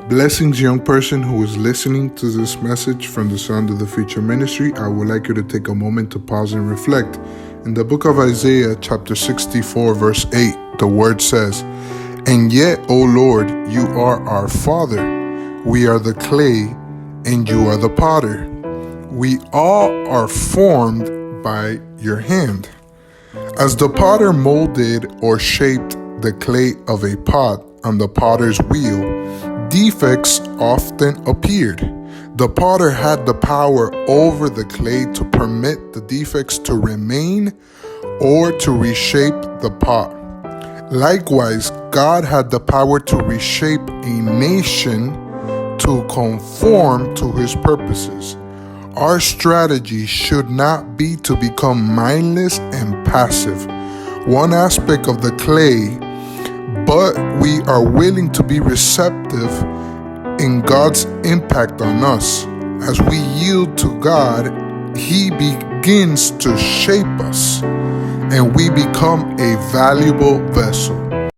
Blessings, young person who is listening to this message from the Sound of the Future Ministry. I would like you to take a moment to pause and reflect. In the book of Isaiah, chapter 64, verse 8, the word says, "And yet, O Lord, you are our Father. We are the clay, and you are the potter. We all are formed by your hand." As the potter molded or shaped the clay of a pot on the potter's wheel, defects often appeared. The potter had the power over the clay to permit the defects to remain or to reshape the pot. Likewise, God had the power to reshape a nation to conform to his purposes. Our strategy should not be to become mindless and passive, one aspect of the clay, but we are willing to be receptive in God's impact on us. As we yield to God, He begins to shape us, and we become a valuable vessel.